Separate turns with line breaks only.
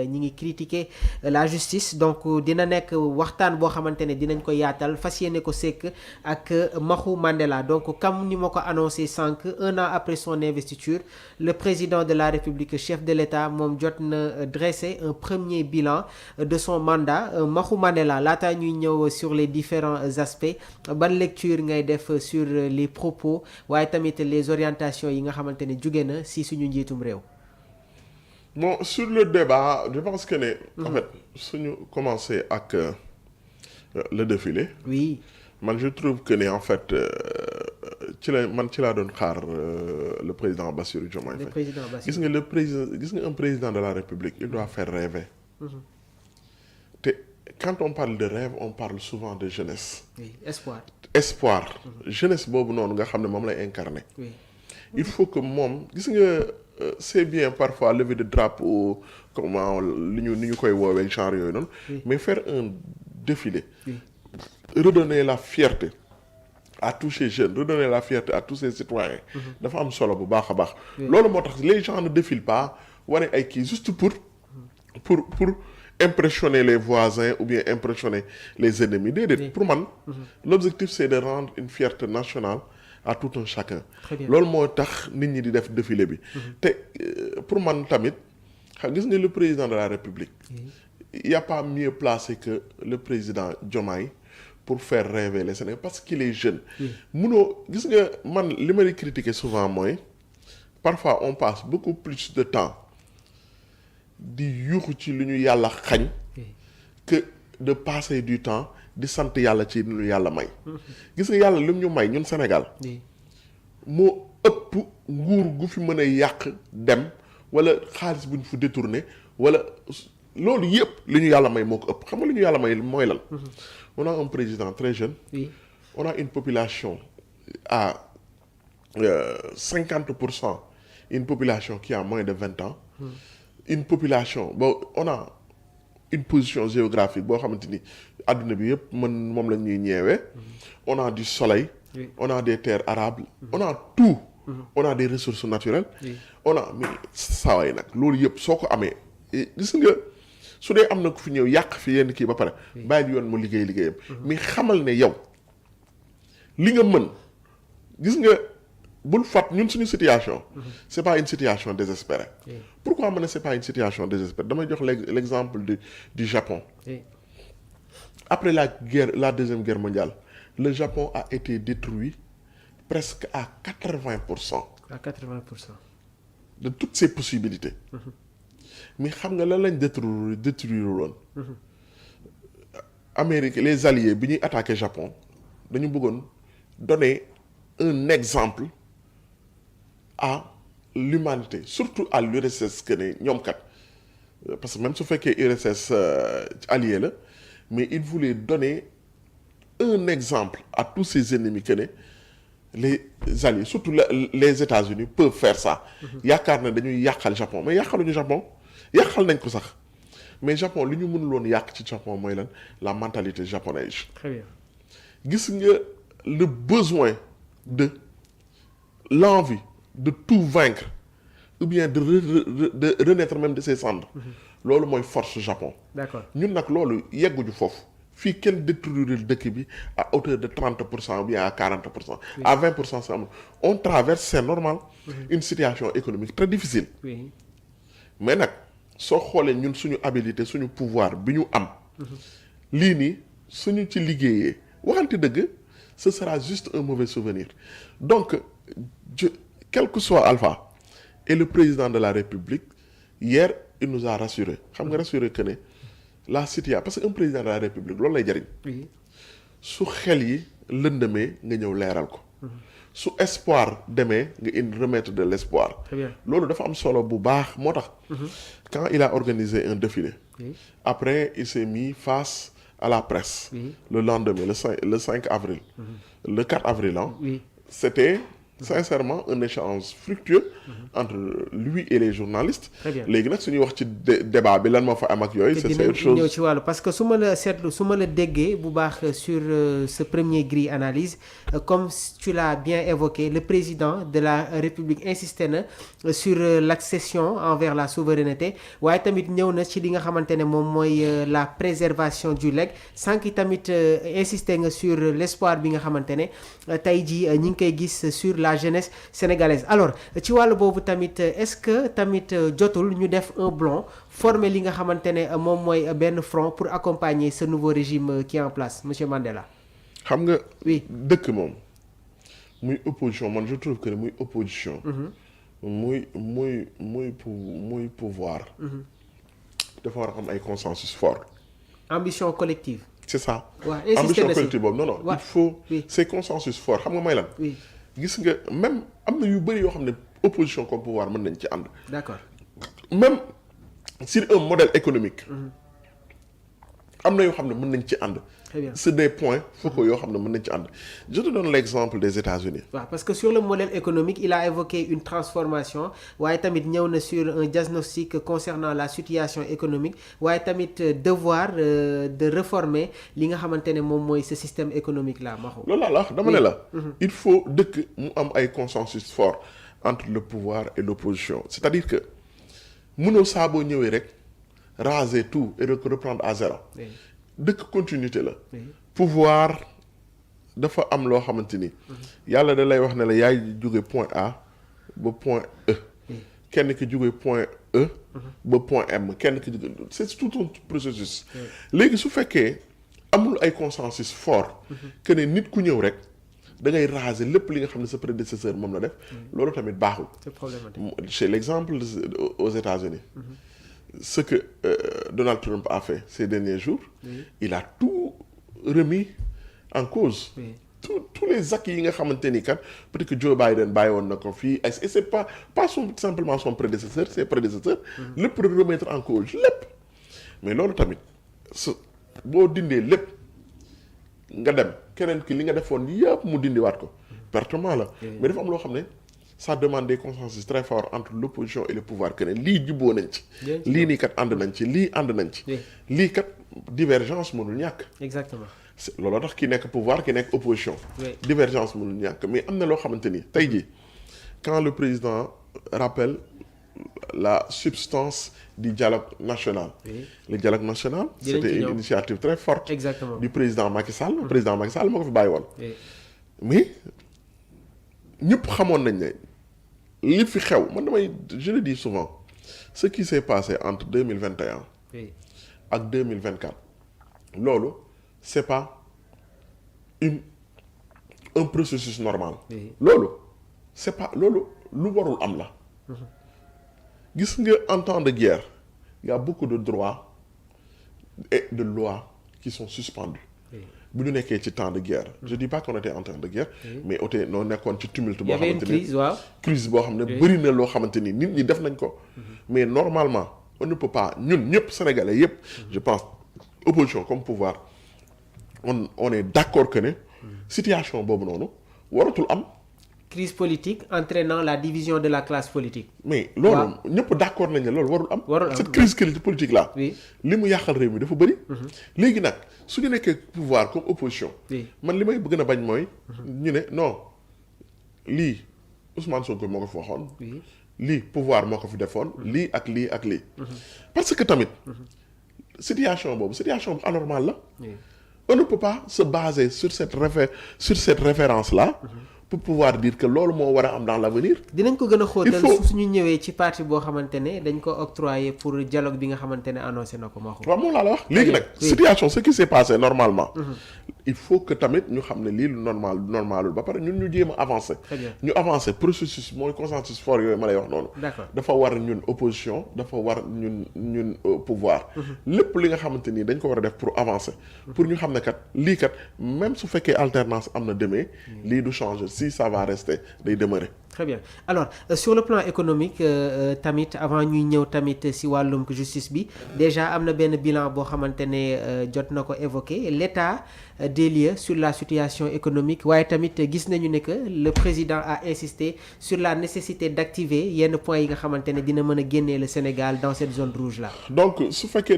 ñi ngi critiquer la justice donc dina nekk waxtaan boo xamante ne dinañ ko yaatal fas yéene ko sekk ak Mahou Mandela donc comme ni ma ko annoncé sànq 1 an après son investiture le président de la République chef de l'État moom jot na dressé un premier bilan de son mandat Mahou Mandela laata ñuy ñëw sur les différents aspects ban lecture ngay def sur les propos waaye tamit les orientations yi nga xamante ne jóge na si suñu njiitum réew.
Bon, sur le débat, je pense que en fait, si nous commençons avec le défilé,
oui.
Je trouve que en fait, ci la doon xaar le président Bassirou Diomaye Faye.
Le président Bassirou.
Gis nga un président de la République, il doit faire rêver. Quand on parle de rêve, on parle souvent de jeunesse.
Oui, espoir.
Espoir. Jeunesse boobu noonu nga xam ne moom lay incarner.
Oui.
Il faut que moom gis nga c'est bien parfois lever de drapeau comment ni ñu koy woowee genre yooyu noonu. Mais faire un défilé. Oui. Redonner la fierté à tous ces jeunes, redonner la fierté à tous ces citoyens. dafa am solo bu baax a baax. loolu moo tax les gens ne défilent pas wane ay kii juste pour impressionner les voisins ou bien impressionner les ennemis. Déedéet pour man. L'objectif c'est de rendre une fierté nationale à tout un chacun. loolu moo tax nit ñi di def défilé bi. te pour man tamit xam gis nga le président de la République. il y a pas mieux placé que le président Diomaye pour faire rêver les Sénégalais parce qu'il est jeune. munoo gis nga man li may critiquer souvent mooy parfois on passe beaucoup plus de temps di yuuxu ci lu ñu yàlla xañ que de passer du temps di sant yàlla ci lu ñu yàlla may. gis nga yàlla lu ñu may ñun Sénégal. moo ëpp nguur gu fi mën a yàq dem wala xaalis bu ñu fi détourné wala loolu yëpp li ñu yàlla may moo ko ëpp xam nga li ñu yàlla may mooy lan. On a un président très jeune. Oui. On a une population à 50%, une population qui a moins de 20 ans. Une population, bon, on a une position géographique, boo xamante ni àdduna bi yëpp moom la ñuy ñeewee. On a du soleil. Oui. On a des terres arables. On a tout. On a des ressources naturelles. Oui. On a mais saa waay nag loolu yëpp soo ko amee gis nga. su dee am na ku fi ñëw yàq fi yenn kii ba pare bàyyi yoon mu liggéeyam mais xamal ne yow li nga mën gis nga bul fat ñun suñu situation c'est pas une situation désespérée. Pourquoi ma ne c'est pas une situation désespérée damay jox l'exemple du Japon. Après la deuxième guerre mondiale le Japon a été détruit presque à 80%.
À 80%.
De toutes ses possibilités. Mais xam nga lan lañ détruire woon. Amérique les alliés bi ñuy attaqué Japon dañu bëggoon donner un exemple à l'humanité surtout à l'URSS que ne ñoom kat parce que même su fekkee URSS allié la mais il voulait donner un exemple à tous ses ennemis que ne les alliés surtout les États-Unis peuvent faire ça. yaakaar na dañuy yàqal Japon mais yàqaluñu Japon. yàqal nañ ko sax mais Japon li ñu mënuloon yàq ci Japon mooy lan la mentalité japonaise. Très bien. Gis nga le besoin de l'envie de tout vaincre ou bien de renaître même de ses cendres. loolu mooy force Japon. D'accord. Ñun nag loolu yegguñu foofu fii kenn détruire dëkk bi à hauteur de 30% ou bien à 40%. Oui. À 20% c'est am on traverse c'est normal. Une situation économique très difficile. Oui. Mais nag soo xoolee ñun suñu habilité suñu pouvoir bi ñu am. lii nii suñu ci liggéeyee waxante dëgg ce sera juste un mauvais souvenir donc quel que soit Alpha et le président de la République hier il nous a rassuré xam nga rassuré que ne la situation parce que un président de la République loolu lay jariñ. su xel yi lëndëmee nga ñëw leeral ko. su espoir demee nga remettre de l'espoir. Loolu dafa am solo bu baax moo tax. Quand il a organisé un défilé. Oui. Après il s'est mis face à la presse. Oui. Le lendemain le 5 avril. Le 4 avril hein. Oui. C'était sincèrement un échange fructueux entre lui et les journalistes.
Très bien.
léegi nag suñuy wax ci débat bi lan moo fa am ak yooyu. c'est autre chose
ñëw ci wàllu parce que su ma la seetlu su ma la déggee bu baax sur ce premier grille analyse comme tu l'as bien évoqué le président de la République insisté na sur l'accession envers la souveraineté waaye tamit ñëw na ci li nga xamante ne moom mooy la préservation du legs sànq tamit insisté nga sur l'espoir bi nga xamante ne tey jii ñi ngi koy gis sur la jeunesse sénégalaise alors ci wàllu boobu tamit est-ce que tamit jotul ñu def un blanc former li nga xamante ne moom mooy benn front pour accompagner ce nouveau régime qui est en place monsieur Mandela.
xam nga.
oui
dëkk moom muy opposition man je trouve que muy opposition. muy pouvoir. dafa war a am ay consensus fort.
ambition collective.
c'est ça.
waaw
ambition collective boobu non
ouais.
Il faut
oui.
ces consensus fort xam nga may lan.
oui
gis nga même am na yu bëri yoo xam ne opposition comme pouvoir mën nañ ci ànd.
d'accord.
même sur un modèle économique. am na yoo xam ne mën nañ ci ànd.
Très bien.
C'est des points focaux yoo xam ne mën nañ ci ànd. Je te donne l'exemple des États-Unis.
waaw parce que sur le modèle économique il a évoqué une transformation waaye tamit ñëw na sur un diagnostic concernant la situation économique waaye tamit devoir de réformer li nga xamante ne moom mooy ce système économique là Maxu.
loolu laa la wax dama ne la. il faut dëkk mu am ay consensus fort entre le pouvoir et l'opposition c'est-à-dire que mënoo saa boo ñëwee rek raser tout et reprendre à zéro.
Oui.
dëkk continuité la.
Oui.
pouvoir dafa am loo xamante ni. yàlla da lay wax ne la yaay jóge point A ba point E. kenn ki jóge point E. ba point M kenn ki jóge c'est tout un processus. léegi su fekkee amul ay consensus fort. que ne nit ku ñëw rek da ngay raser lépp li nga xam ne sa prédécesseur moom la def. loolu tamit baaxul.
C'est problématique.
Chez l'exemple aux États-Unis ce que Donald Trump a fait ces derniers jours, il a tout remis en cause.
Oui.
Tous les acquis yi nga xamante ni kat peut-être que Joe Biden bàyyi woon na ko fii et c'est pas simplement son prédécesseur ses prédécesseurs lépp remettre en cause lépp mais loolu tamit boo dindee lépp nga dem keneen ki li nga defoon yëpp mu dindiwaat ko pertement la mais dafa am loo xam ne ça demande des consensus très forts entre l'opposition et le pouvoir que ne lii jubboo nañ ci lii nii kat ànd nañ ci lii ànd nañ ci lii kat divergence mënul ñàkk
exactement.
looloo tax ki nekk pouvoir ki nekk opposition divergence mënul ñàkk mais am na loo xamante ni tey jii quand le président rappelle la substance du dialogue national le dialogue national c'était une initiative très forte
exactement
du président Macky Sall président Macky Sall moo ko fi bàyyi woon mais ñëpp xamoon nañ ne li fi xew man damay je le dis souvent ce qui s'est passé entre 2021 ak 2024 loolu c'est pas un processus normal loolu c'est pas loolu lu warul am la gis nga en temps de guerre il y a beaucoup de droits et de lois qui sont suspendus bu ñu nekkee ci temps de guerre je dis pas qu'on était en temps de guerre mais ote noo nekkoon ci tumulte boo xamante ni crise boo xam ne bëri na loo xamante ni nit ñi def nañ ko mais normalement on ne peut pas ñun ñëpp sénégalais yëpp je pense opposition comme pouvoir on est d'accord que ne situation boobu noonu waratul am
crise politique entraînant la division de la classe politique.
mais loolu ñëpp d'accord nañ ne loolu warul am. cette crise politique là. li mu yàqal réew mi dafa bëri. léegi nag su ñu nekkee pouvoir comme opposition. man li may gën a bañ mooy. ñu ne non lii Ousmane Sonko moo ko fi waxoon. lii pouvoir moo ko fi defoon. lii ak lii ak lii. parce que tamit situation boobu anormale la. on ne peut pas se baser sur cette référence là. pour pouvoir dire que loolu moo war a am dans l'avenir.
dinañ ko gën a xóotal suñu ñëwee ci parti boo xamante ne dañ ko octroyer pour dialogue bi nga xamante ne annoncé na ko Maxu.
waaw moom laa la wax léegi nag situation ce qui s'est passé normalement. il faut que tamit ñu xam ne lii lu normalul ba pare ñun ñu jéem a avancer. ñu avancer processus mooy consensus fort yooyu ma lay wax noonu.
d'accord
dafa war ñun opposition dafa war ñun pouvoir. lépp li nga xamante ni dañ ko war a def pour avancer. pour ñu xam ne kat lii kat même su fekkee alternance am na demee. lii du changer si ça va rester day demeurer.
très bien alors sur le plan économique tamit avant ñuy ñëw tamit si wàllum justice bi déjà am na benn bilan boo xamante ne jot na ko évoqué l'état des lieux sur la situation économique waaye tamit gis nañu ne que le président a insisté sur la nécessité d'activer yenn points yi nga xamante ne dina mën a génnee le Sénégal dans cette zone rouge là.
donc su fekkee